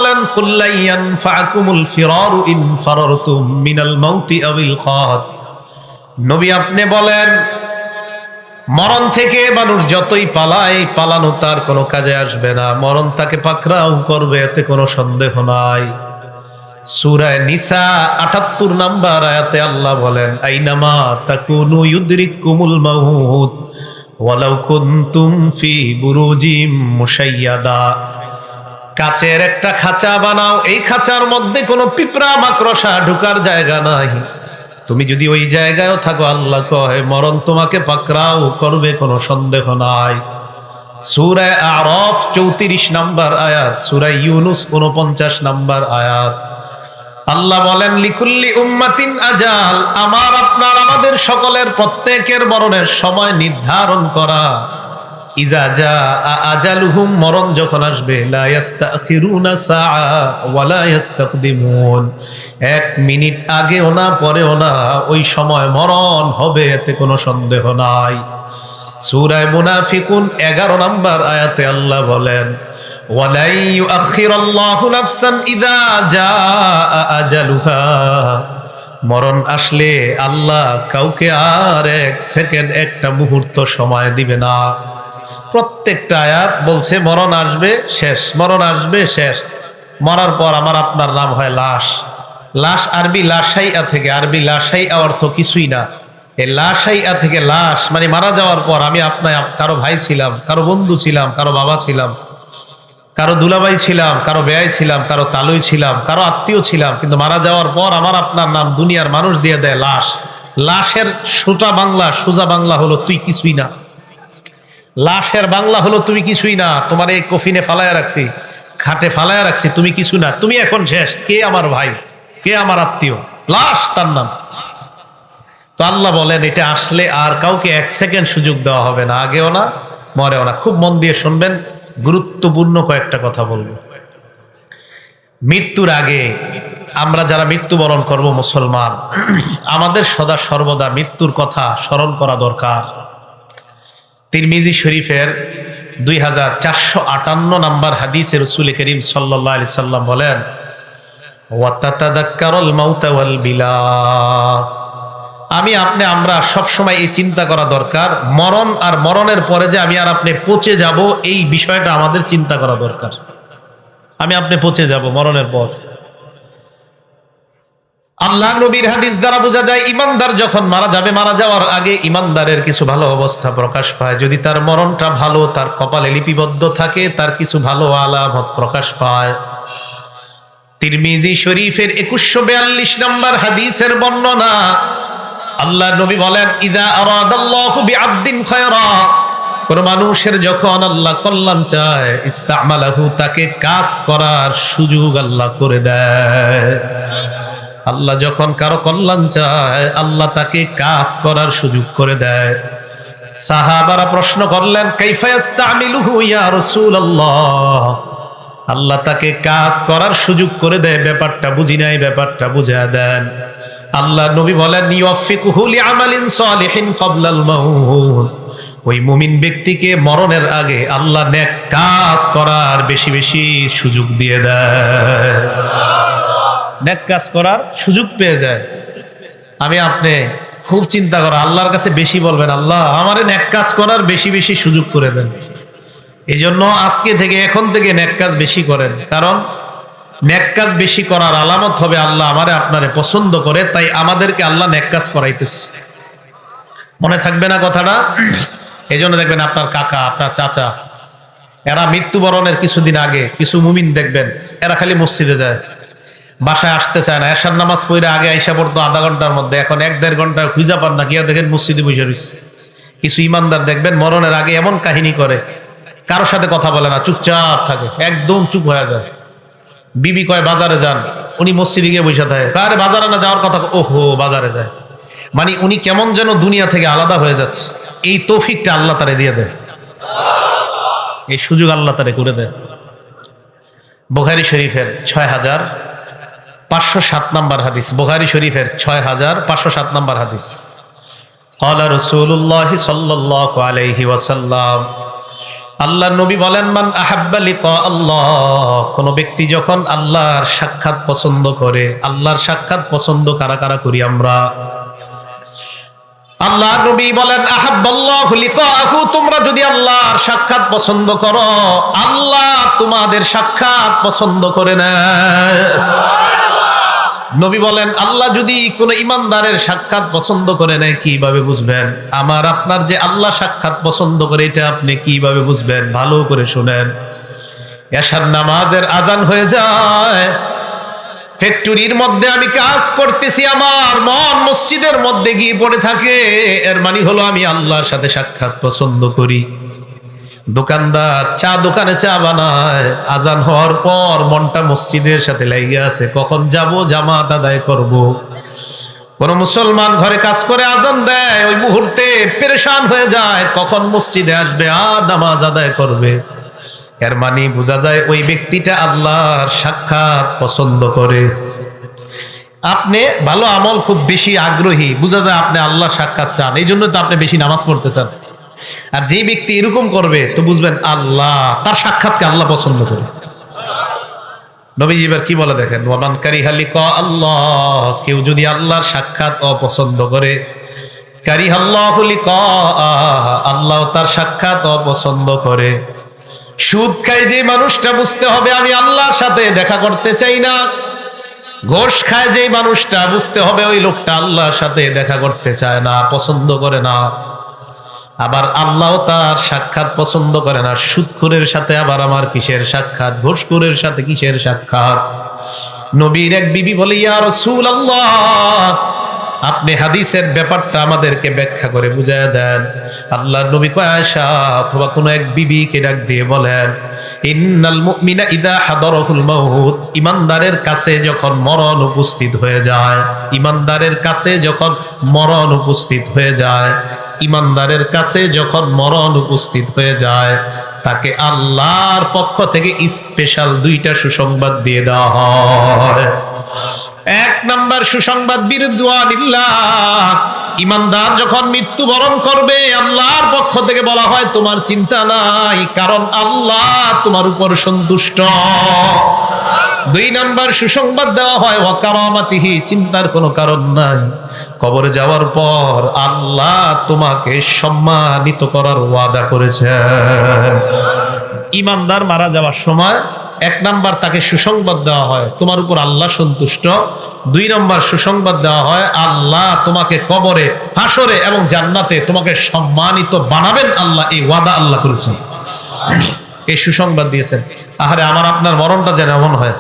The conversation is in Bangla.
বলেন কুল্লা ইয়ানফাকুমুল ফিরারু ইন ফারারতুম মিনাল মাউতি আবিল কাত। নবী আপনি বলেন মরণ থেকে মানুষ যতই পালায়, পালানো তার কোনো কাজে আসবে না, মরণ তাকে পাকড়াও করবে, এতে কোনো সন্দেহ নাই। সূরা নিসা ৭৮ নম্বর আয়াতে আল্লাহ বলেন আইনামা তাকুনু ইউদরিকুমুল মাউত ওয়ালাউ কুনতুম ফি বুরুজিম মুশাইয়াদা। কাচের একটা খাঁচা বানাও, এই খাঁচার মধ্যে কোনো পিঁপড়া মাকড়সা ঢোকার জায়গা নাই, তুমি যদি ওই জায়গায়ও থাকো আল্লাহ কয় মরণ তোমাকে পাকড়াও করবে, কোনো সন্দেহ নাই। সূরা আরাফ ৩৪ নম্বর আয়াত, সূরা ইউনূস ৪৯ নম্বর আয়াত। আল্লাহ বলেন লিকুল্লি উম্মাতিন আজাল, আমার আপনার আমাদের সকলের প্রত্যেকের মরণের সময় নির্ধারণ করা। ইযা জাআ আজালুহুম, মরণ যখন আসবে, লা ইস্তাখিরুনা সাআ ওয়া লা ইস্তাকদিমুন, এক মিনিট আগেও না পরেও না, ওই সময় মরণ হবে, এতে কোনো সন্দেহ নাই। সূরা মুনাফিকুন ১১ নম্বর আয়াতে আল্লাহ বলেন ওয়ালা ইউআখিরুল্লাহু নাফসান ইযা জাআ আজালুহা, মরণ আসলে আল্লাহ কাউকে আর এক সেকেন্ড, একটা মুহূর্ত সময় দিবে না। প্রত্যেকটা আয়াত বলছে মরণ আসবে শেষ, মরণ আসবে শেষ। মরার পর আমার আপনার নাম হয় লাশ। লাশ আরবি লাশাইয়া থেকে, আরবি লাশাইয়া অর্থ কিছুই না। এই লাশাইয়া থেকে লাশ মানে মারা যাওয়ার পর আমি আপনার কারো ভাই ছিলাম, কারো বন্ধু ছিলাম, কারো বাবা ছিলাম, কারো দুলাভাই ছিলাম, কারো বেয়াই ছিলাম, কারো তালুই ছিলাম, কারো আত্মীয় ছিলাম, কিন্তু মারা যাওয়ার পর আমার আপনার নাম দুনিয়ার মানুষ দিয়ে দেয় লাশ। লাশের সোজা বাংলা, সোজা বাংলা হলো তুই কিছুই না। লাশের বাংলা হলো তুমি কিছুই না, তোমার এই কফিনে ফালায়া রাখছি, খাটে ফালায়া রাখছি, তুমি কিছু না, তুমি এখন শেষ। কে আমার ভাই, কে আমার আত্মীয়, লাশ তার নাম। তো আল্লাহ বলেন এটা আসলে আর কাউকে এক সেকেন্ড সুযোগ দেওয়া হবে না, আগেও না মরেও না। খুব মন দিয়ে শুনবেন, গুরুত্বপূর্ণ কয়েকটা কথা বলবো। মৃত্যুর আগে আমরা যারা মৃত্যুবরণ করব মুসলমান, আমাদের সদা সর্বদা মৃত্যুর কথা স্মরণ করা দরকার। তিরমিজি শরীফের ২৪৫৮ নম্বর হাদিসে রাসূল করিম সাল্লাল্লাহু আলাইহি সাল্লাম বলেন ওয়া তাতাযাক্কারুল মাউতা ওয়াল বিলা, আমি আপনি আমরা সবসময় এই চিন্তা করা দরকার, মরণ আর মরণের পরে যে আমি আর আপনি পচে যাব, এই বিষয়টা আমাদের চিন্তা করা দরকার। আমি আপনি পচে যাব মরণের পর। আল্লাহ নবীর হাদিস দ্বারা বোঝা যায় ইমানদার যখন মারা যাবে, মারা যাওয়ার আগে ইমানদারের কিছু ভালো অবস্থা প্রকাশ পায়। যদি তার মরণটা ভালো, তার কপালে লিপিবদ্ধ থাকে, তার কিছু ভালো আলামত প্রকাশ পায়। তিরমিজি শরীফের ২১৪২ নম্বর হাদিসের বর্ণনা, আল্লাহ নবী বলেন ইযা আরাদাল্লাহু বিআবদিন খায়রা, কোন মানুষের যখন আল্লাহ কল্যাণ চায়, ইস্তামালাহু, তাকে কাজ করার সুযোগ আল্লাহ করে দেয়। আল্লাহ যখন কারো কল্যাণ চায়, আল্লাহ তাকে কাজ করার সুযোগ করে দেয়। সাহাবারা প্রশ্ন করলেন কাইফা ইস্তামিলুহু ইয়া রাসূলুল্লাহ, আল্লাহ তাকে কাজ করার সুযোগ করে দেয়, ব্যাপারটা বুঝি নাই, ব্যাপারটা বুঝা দেন। আল্লাহ নবী বলেন ইউফিকুহু লিআমালিন সালিহিন ক্বাবলাল মাউত, ওই মুমিন ব্যক্তিকে মরণের আগে আল্লাহ নেক কাজ করার বেশি বেশি সুযোগ দিয়ে দেয়, নেক কাজ করার সুযোগ পেয়ে যায়। আমি আপনি খুব চিন্তা করা, আল্লাহর কাছে বেশি বলবেন আল্লাহ আমারে নেক কাজ করার বেশি বেশি সুযোগ করে দেন। এই জন্য আজকে থেকে, এখন থেকে নেক কাজ বেশি করেন, কারণ নেক কাজ বেশি করার আলামত হবে আল্লাহ আমারে আপনারে পছন্দ করে, তাই আমাদেরকে আল্লাহ নেক কাজ করাইতেছে। মনে থাকবে না কথাটা? এই জন্য দেখবেন আপনার কাকা, আপনার চাচা, এরা মৃত্যুবরণের কিছুদিন আগে কিছু মুমিন দেখবেন এরা খালি মসজিদে যায়, বাসায় আসতে চায় না। এশার নামাজ পড়ে আগে আইসা পড়তো আধা ঘন্টার মধ্যে, এখন ১-১.৫ ঘন্টা খুঁজা পান না, গিয়া দেখেন মসজিদে বসে রয়েছে। কিছু ইমানদার দেখবেন মরণের আগে এমন কাহিনী করে, কারোর সাথে কথা বলে না, চুপচাপ থাকে, একদম চুপ হয়ে যায়। বিবি কয় বাজারে যান, উনি মসজিদে গিয়ে বসে থাকে। আরে বাজারে না যাওয়ার কথা, ওহো বাজারে যায়। মানে উনি কেমন যেন দুনিয়া থেকে আলাদা হয়ে যাচ্ছে। এই তৌফিকটা আল্লাহ তারে দিয়ে দেয়, এই সুযোগ আল্লাহ তারে করে দেয়। বুখারী শরীফের ৬৫০৭ নম্বর হাদিস, বুখারী শরীফের ৬৫০৭ নম্বর হাদিস, ক্বালা রাসূলুল্লাহ সাল্লাল্লাহু আলাইহি ওয়াসাল্লাম, আল্লাহর নবী বলেন, মান আহাব্বা লিকা আল্লাহ, কোন ব্যক্তি যখন আল্লাহর সাক্ষাৎ পছন্দ করে। আল্লাহর সাক্ষাৎ পছন্দ কারা কারা করি আমরা? আল্লাহর নবী বলেন, আহাব্বাল্লাহু লিকাহু, তোমরা যদি আল্লাহর সাক্ষাৎ পছন্দ করো, আল্লাহ তোমাদের সাক্ষাৎ পছন্দ করে নেয়। নবী বলেন, আল্লাহ যদি কোন ইমানদারের সাক্ষাৎ পছন্দ করে নেয়, কিভাবে বুঝবেন? আমার আপনার যে আল্লাহ সাক্ষাৎ পছন্দ করে, এটা আপনি কিভাবে বুঝবেন? ভালো করে শুনেন। এশার নামাজের আজান হয়ে যায়, ফ্যাক্টরির মধ্যে আমি কাজ করতেছি, আমার মন মসজিদের মধ্যে গিয়ে পড়ে থাকে, এর মানে হলো আমি আল্লাহর সাথে সাক্ষাৎ পছন্দ করি। দোকানদার চা দোকানে চা বানায়, আজান হওয়ার পর মনটা মসজিদের সাথে লেগে আছে, কখন যাব জামাত আদায় করব। কোন মুসলমান ঘরে কাজ করে আজান দেয়, ওই মুহূর্তে পেরেশান হয়ে যায়, কখন মসজিদে আসবে আর নামাজ আদায় করবে। এর মানে বোঝা যায় ওই ব্যক্তিটা আল্লাহর সাক্ষাৎ পছন্দ করে। আপনি ভালো আমল খুব বেশি আগ্রহী, বোঝা যায় আপনি আল্লাহর সাক্ষাৎ চান, এই জন্য তো আপনি বেশি নামাজ পড়তে চান। আর যে ব্যক্তি এরকম করবে, তো বুঝবেন আল্লাহ তার সাক্ষাৎকে আল্লাহ পছন্দ করে। নবীজি এবার কি বলে দেখেন, ওয়ামান কারিহা লিকা আল্লাহ, কেউ যদি আল্লাহর সাক্ষাৎ অপছন্দ করে, কারিহাল্লাহু লিকা, আল্লাহ তার সাক্ষাৎ অপছন্দ করে। সুদ খায় যে মানুষটা, বুঝতে হবে আমি আল্লাহর সাথে দেখা করতে চাই না। ঘোষ খায় যে মানুষটা, বুঝতে হবে ওই লোকটা আল্লাহর সাথে দেখা করতে চায় না, পছন্দ করে না। আবার আল্লাহ তার সাক্ষাৎ পছন্দ করে না। সুদখোরের সাথে আবার আমার কিসের সাক্ষাৎ, ঘোষখোরের সাথে কিসের সাক্ষাৎ? নবীর এক বিবি বলে, ইয়া রাসূলুল্লাহ, আপনি হাদিসের ব্যাপারটা আমাদেরকে ব্যাখ্যা করে বুঝায় দেন। আল্লাহর নবী কয়, আয়েশা অথবা কোন এক বিবিকে ডাক দিয়ে বলেন, ইন্নাল মুমিনা ইযা হাদারাহুল মাউত, ইমানদারের কাছে যখন মরণ উপস্থিত হয়ে যায়, ইমানদারের কাছে যখন মরণ উপস্থিত হয়ে যায়, ইমানদারের কাছে যখন মরণ উপস্থিত হয়ে যায়, তাকে আল্লাহর পক্ষ থেকে স্পেশাল দুইটা সুসংবাদ দিয়ে দেওয়া হয়। এক নাম্বার সুসংবাদ, বিরদওয়ানিল্লাহ, ইমানদার যখন মৃত্যুবরণ করবে, আল্লাহর পক্ষ থেকে বলা হয় তোমার চিন্তা নাই, কারণ আল্লাহ তোমার উপর সন্তুষ্ট। দুই নাম্বার সুসংবাদ দেওয়া হয়, ওয়া কারামাতিহি, চিন্তার কোনো কারণ নাই, কবরে যাওয়ার পর আল্লাহ তোমাকে সম্মানিত করার ওয়াদা করেছেন। ইমানদার মারা যাওয়ার সময় এক নাম্বার তাকে সুসংবাদ দেওয়া হয়, তোমার উপর আল্লাহ সন্তুষ্ট। দুই নাম্বার সুসংবাদ দেওয়া হয়, আল্লাহ তোমাকে কবরে, হাসরে এবং জান্নাতে তোমাকে সম্মানিত বানাবেন, আল্লাহ এই ওয়াদা আল্লাহ করেছেন, এই সুসংবাদ দিয়েছেন। আহারে আমার আপনার মরণটা যেন এমন হয়,